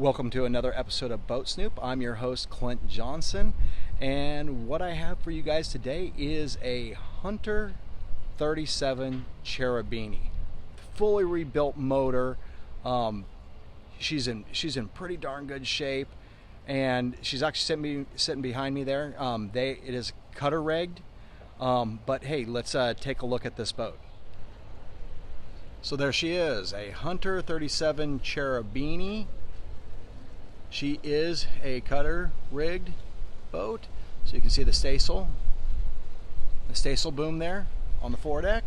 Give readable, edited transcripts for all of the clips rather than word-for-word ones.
Welcome to another episode of Boat Snoop. I'm your host, Clint Johnson, and what I have for you guys today is a Hunter 37 Cherubini, fully rebuilt motor. She's in pretty darn good shape, and she's actually sitting behind me there. It is cutter rigged, but hey, let's take a look at this boat. So there she is, a Hunter 37 Cherubini. She is a cutter rigged boat, so you can see the staysail boom there on the foredeck.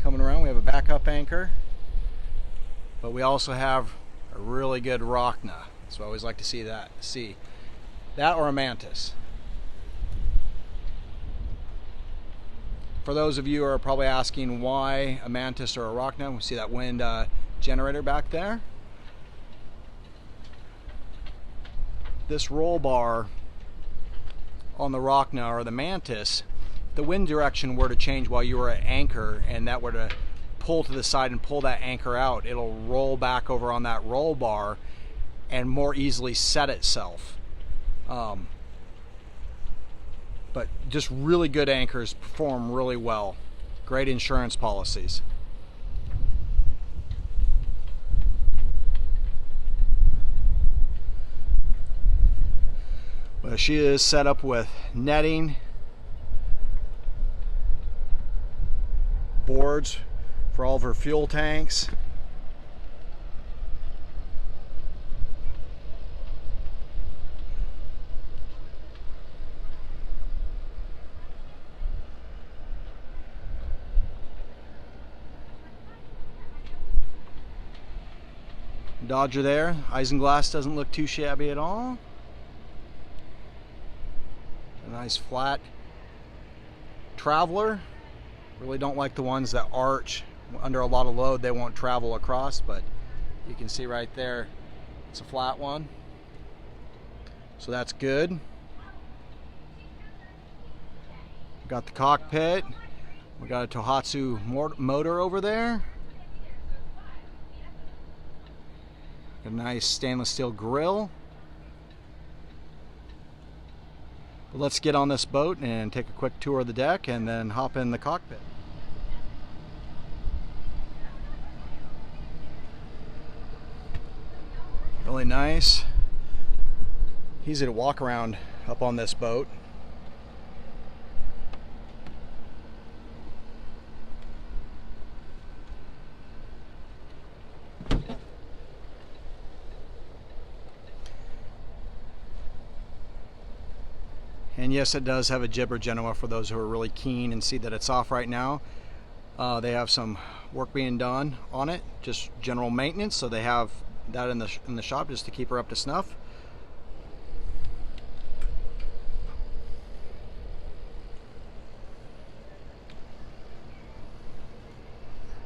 Coming around, we have a backup anchor, but we also have a really good rockna. So I always like to see that or a mantis. For those of you who are probably asking why a mantis or a rockna, we see that wind generator back there. This roll bar on the rockna or the mantis, the wind direction were to change while you were at anchor and that were to pull to the side and pull that anchor out, it'll roll back over on that roll bar and more easily set itself. But just really good anchors perform really well. Great insurance policies. Well, she is set up with netting, boards for all of her fuel tanks. Dodger there, isinglass doesn't look too shabby at all. A nice flat traveler. Really don't like the ones that arch under a lot of load. They won't travel across, but you can see right there it's a flat one, so that's good. Got the cockpit. We got a Tohatsu motor over there. Got a nice stainless steel grill. But let's get on this boat and take a quick tour of the deck and then hop in the cockpit. Really nice. Easy to walk around up on this boat. And yes, it does have a jibber genoa for those who are really keen and see that it's off right now. They have some work being done on it, just general maintenance, so they have that in the shop just to keep her up to snuff.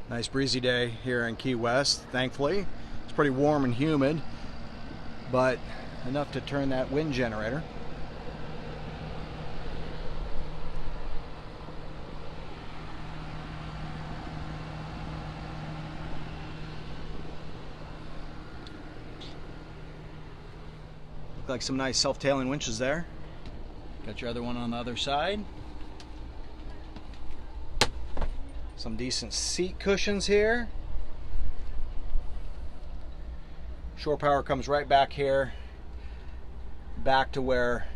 Nice breezy day here in Key West, thankfully. It's pretty warm and humid, but enough to turn that wind generator. Like some nice self-tailing winches there. Got your other one on the other side. Some decent seat cushions here. Shore power comes right back here, back to where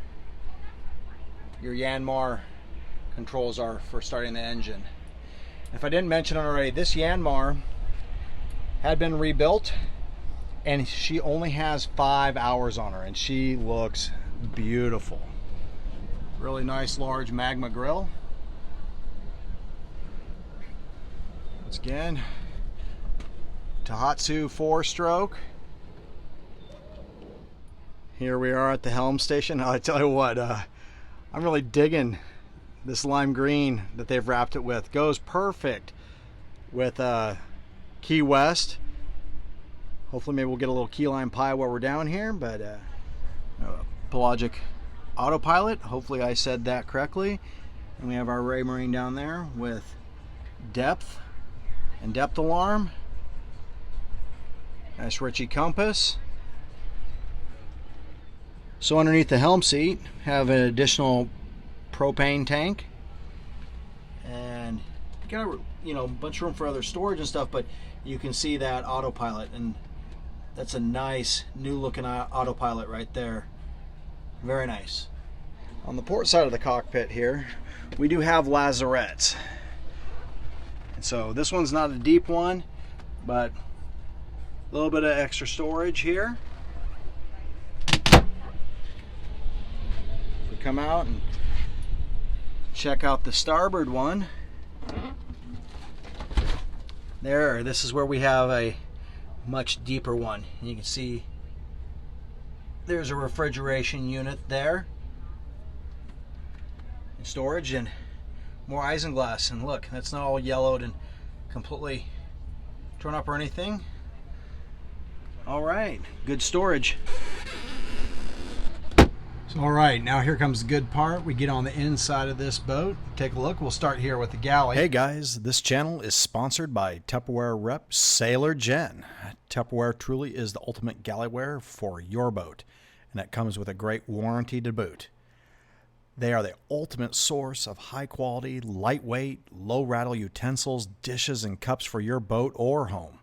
your Yanmar controls are for starting the engine. If I didn't mention it already, this Yanmar had been rebuilt and she only has 5 hours on her and she looks beautiful. Really nice large magma grill. Once again, Tohatsu 4-stroke. Here we are at the helm station. I tell you what, I'm really digging this lime green that they've wrapped it with. Goes perfect with Key West. Hopefully maybe we'll get a little key lime pie while we're down here, but pelagic autopilot, hopefully I said that correctly. And we have our Raymarine down there with depth and depth alarm. Nice Ritchie compass. So underneath the helm seat, have an additional propane tank, and you got a bunch of room for other storage and stuff. But you can see that autopilot, and that's a nice new looking autopilot right there. Very nice. On the port side of the cockpit here, we do have lazarettes. And so this one's not a deep one, but a little bit of extra storage here. We come out and check out the starboard one. There, this is where we have a much deeper one. You can see there's a refrigeration unit there. And storage and more isinglass. And look, that's not all yellowed and completely torn up or anything. All right, good storage. So, all right, now here comes the good part. We get on the inside of this boat. Take a look. We'll start here with the galley. Hey guys, this channel is sponsored by Tupperware rep Sailor Jen. Tupperware truly is the ultimate galleyware for your boat, and it comes with a great warranty to boot. They are the ultimate source of high quality, lightweight, low rattle utensils, dishes, and cups for your boat or home.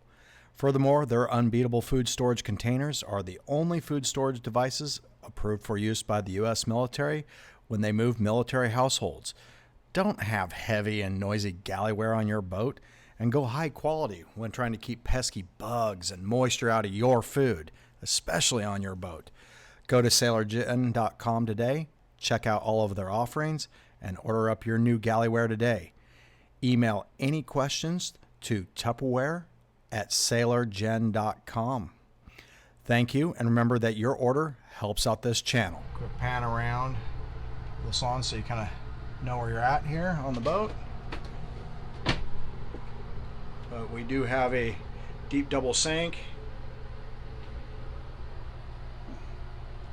Furthermore, their unbeatable food storage containers are the only food storage devices approved for use by the U.S. military when they move military households. Don't have heavy and noisy galleyware on your boat, and go high quality when trying to keep pesky bugs and moisture out of your food, especially on your boat. Go to sailorgen.com today, check out all of their offerings, and order up your new galleyware today. Email any questions to tupperware@sailorgen.com. Thank you, and remember that your order helps out this channel. Quick pan around the Salon so you kind of know where you're at here on the boat. But we do have a deep double sink,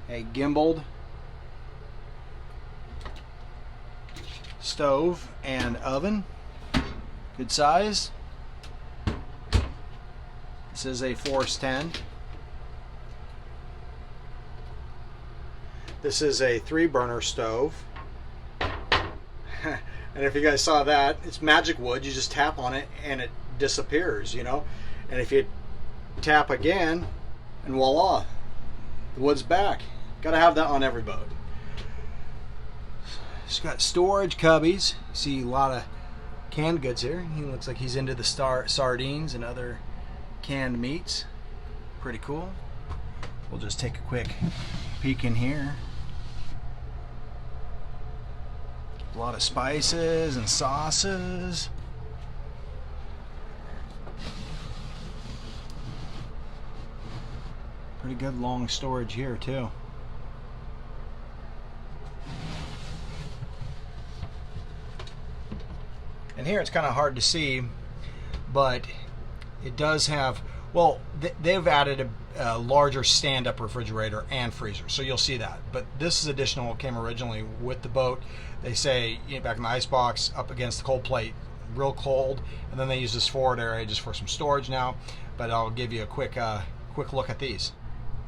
a gimbaled stove and oven, good size. This is a Force 10. This is a 3-burner stove. And if you guys saw that, it's magic wood. You just tap on it and it disappears, you know. And if you tap again, and voila, the wood's back. Gotta have that on every boat. It's got storage cubbies. You see a lot of canned goods here. He looks like he's into the sardines and other canned meats. Pretty cool. We'll just take a quick peek in here. A lot of spices and sauces. Pretty good long storage here too. And here it's kind of hard to see, but it does have, well, they've added a larger stand-up refrigerator and freezer, so you'll see that. But this is additional. It came originally with the boat. They say, you know, back in the ice box up against the cold plate, real cold, and then they use this forward area just for some storage now. But I'll give you a quick look at these.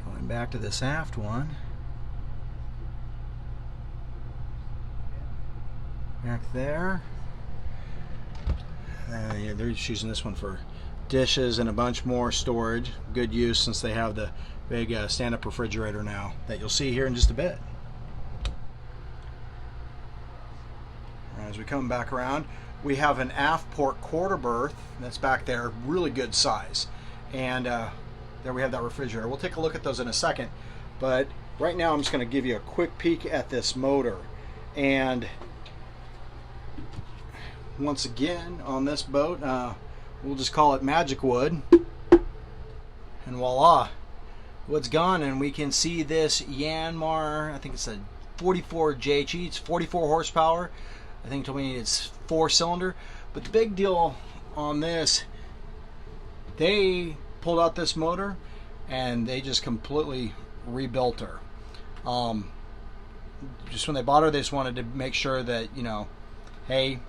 Going back to this aft one. Back there. Yeah, they're just using this one for dishes and a bunch more storage. Good use since they have the big stand-up refrigerator now that you'll see here in just a bit. As we come back around, we have an aft port quarter berth that's back there, really good size. And there we have that refrigerator. We'll take a look at those in a second, but right now I'm just going to give you a quick peek at this motor. And once again on this boat, we'll just call it magic wood, and voila, wood's gone. And we can see this Yanmar, I think it's a 44 JHE, it's 44 horsepower. I think it told me it's 4-cylinder. But the big deal on this, they pulled out this motor and they just completely rebuilt her. Just when they bought her, they just wanted to make sure that, you know, hey,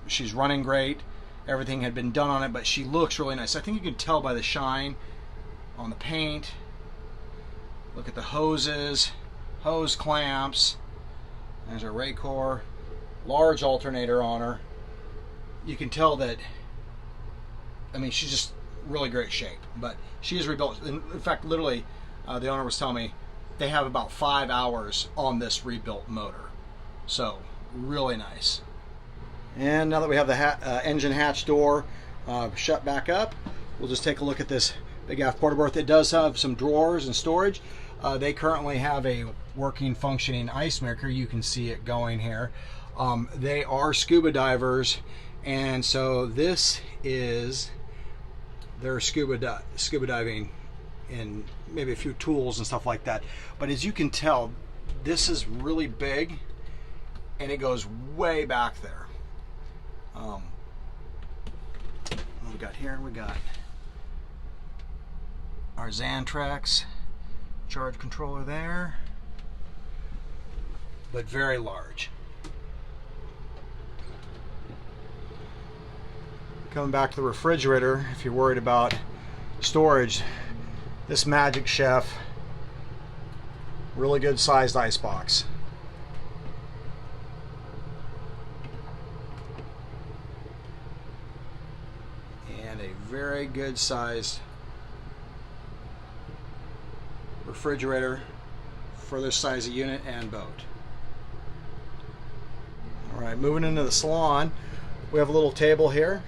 she's running great. Everything had been done on it, but she looks really nice. I think you can tell by the shine on the paint. Look at the hoses. hose clamps. There's a Raycor, large alternator on her. You can tell that, I mean, she's just really great shape, but she is rebuilt. In fact, literally, the owner was telling me they have about 5 hours on this rebuilt motor. So, really nice. And now that we have the engine hatch door shut back up, we'll just take a look at this big aft quarter berth. It does have some drawers and storage. They currently have a working, functioning ice maker. You can see it going here. They are scuba divers, and so this is their scuba diving and maybe a few tools and stuff like that. But as you can tell, this is really big, and it goes way back there. What we got here? We got our Xantrex charge controller there, but very large. Coming back to the refrigerator, if you're worried about storage, this Magic Chef, really good sized ice box. And a very good sized refrigerator for this size of unit and boat. Alright, moving into the salon, we have a little table here.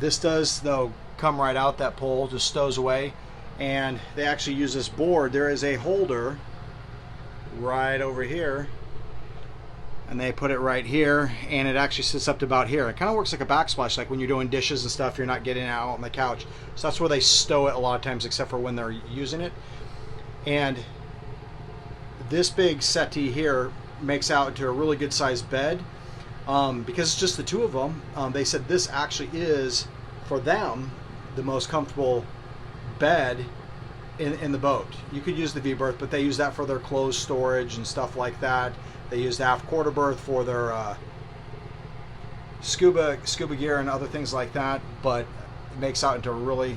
This does, though, come right out. That pole just stows away, and they actually use this board. There is a holder right over here, and they put it right here, and it actually sits up to about here. It kind of works like a backsplash, like when you're doing dishes and stuff, you're not getting it out on the couch. So that's where they stow it a lot of times, except for when they're using it. And this big settee here makes out into a really good sized bed. Because it's just the two of them, they said this actually is, for them, the most comfortable bed in the boat. You could use the V-berth, but they use that for their clothes storage and stuff like that. They use the Aft Quarterberth for their scuba gear and other things like that, but it makes out into a really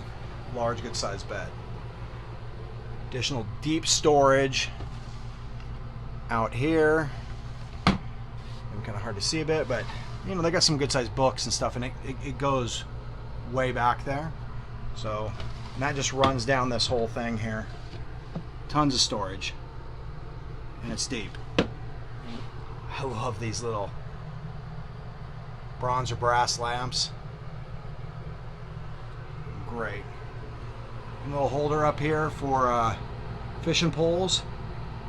large, good sized bed. Additional deep storage out here. Kind of hard to see a bit, but you know, they got some good sized books and stuff, and it goes way back there. So, and that just runs down this whole thing here. Tons of storage, and it's deep. I love these little bronze or brass lamps. Great. A little holder up here for fishing poles,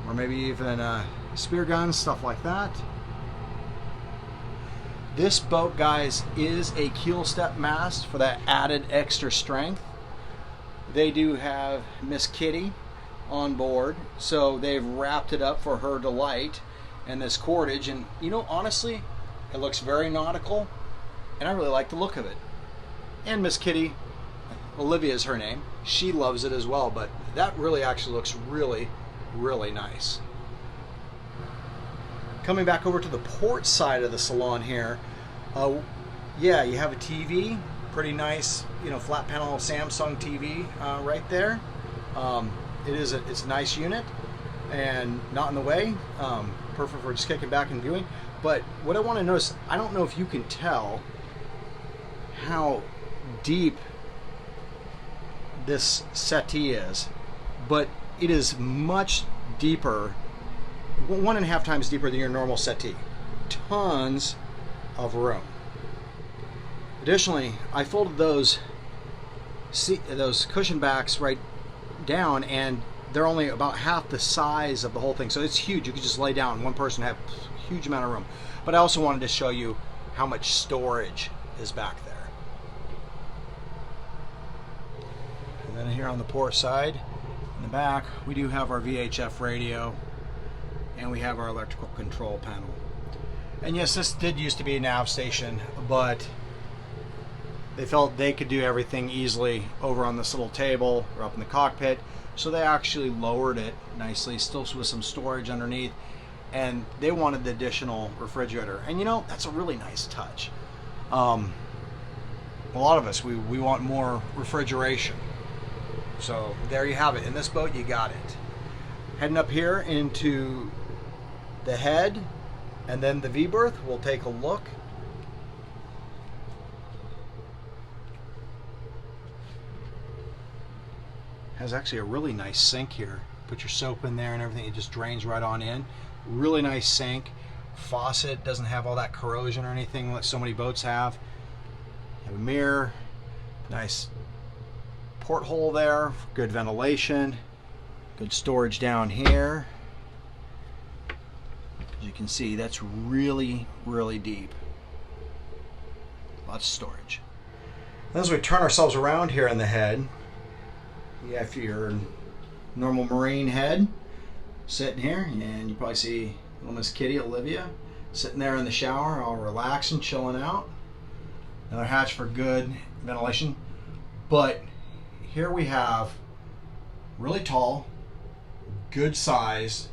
or maybe even spear guns, stuff like that. This boat, guys, is a keel step mast for that added extra strength. They do have Miss Kitty on board, so they've wrapped it up for her delight and this cordage. And you know, honestly, it looks very nautical, and I really like the look of it. And Miss Kitty, Olivia is her name, she loves it as well, but that really actually looks really, really nice. Coming back over to the port side of the salon here, yeah, you have a TV, pretty nice, you know, flat panel Samsung TV right there. It's a nice unit and not in the way. Perfect for just kicking back and viewing. But what I want to notice, I don't know if you can tell how deep this settee is, but it is much deeper, 1.5 times deeper than your normal settee. Tons of room. Additionally, I folded those cushion backs right down, and they're only about half the size of the whole thing, so it's huge. You could just lay down, one person have a huge amount of room. But I also wanted to show you how much storage is back there. And then here on the port side, in the back, we do have our VHF radio, and we have our electrical control panel. And yes, this did used to be a nav station, but they felt they could do everything easily over on this little table or up in the cockpit, so they actually lowered it nicely, still with some storage underneath, and they wanted the additional refrigerator. And you know, that's a really nice touch. A lot of us, we want more refrigeration. So there you have it. In this boat, you got it. Heading up here into the head and then the V-berth. We'll take a look. Has actually a really nice sink here. Put your soap in there and everything, it just drains right on in. Really nice sink. Faucet, doesn't have all that corrosion or anything like so many boats have. Have a mirror, nice porthole there, good ventilation, good storage down here. As you can see, that's really, really deep. Lots of storage. As we turn ourselves around here in the head, you have your normal marine head sitting here, and you probably see little Miss Kitty, Olivia, sitting there in the shower, all relaxed and chilling out. Another hatch for good ventilation. But here we have really tall, good size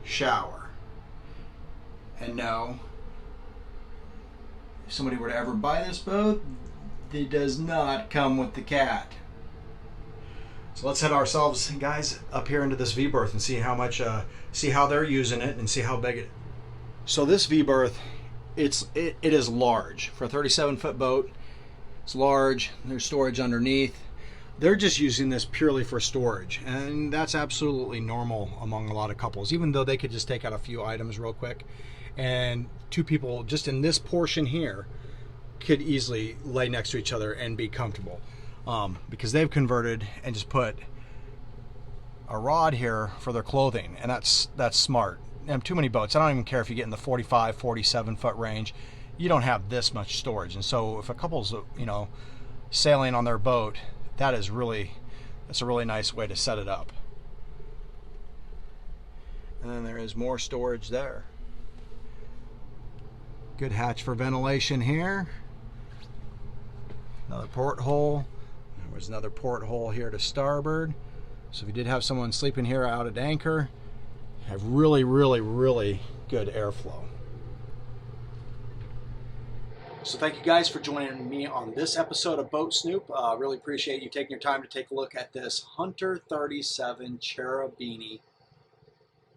shower. And no, if somebody were to ever buy this boat, it does not come with the cat. So let's head ourselves, guys, up here into this V-berth and see how much, see how they're using it and see how big it is. So this V-berth, it is large for a 37-foot boat. It's large. There's storage underneath. They're just using this purely for storage, and that's absolutely normal among a lot of couples. Even though they could just take out a few items real quick, and two people just in this portion here could easily lay next to each other and be comfortable. Because they've converted and just put a rod here for their clothing, and that's smart. And too many boats, I don't even care if you get in the 45, 47 foot range, you don't have this much storage. And so if a couple's, you know, sailing on their boat, that's a really nice way to set it up. And then there is more storage there. Good hatch for ventilation here. Another porthole. There's another porthole here to starboard. So if you did have someone sleeping here out at anchor, have really, really, really good airflow. So thank you guys for joining me on this episode of Boat Snoop. Really appreciate you taking your time to take a look at this Hunter 37 Cherubini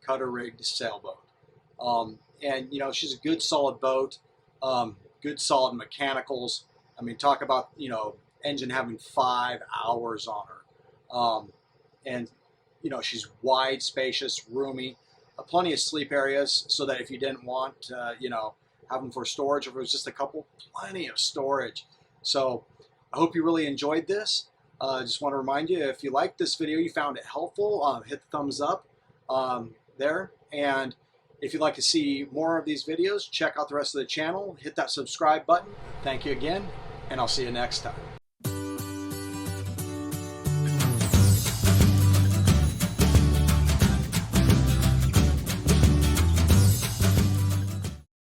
cutter-rigged sailboat. And you know, she's a good solid boat, good solid mechanicals. I mean, talk about, you know, engine having 5 hours on her. And you know, she's wide, spacious, roomy, plenty of sleep areas so that if you didn't want, you know, have them for storage, or if it was just a couple, plenty of storage. So I hope you really enjoyed this. Just want to remind you, if you liked this video, you found it helpful, hit the thumbs up there. And if you'd like to see more of these videos, check out the rest of the channel, hit that subscribe button. Thank you again, and I'll see you next time.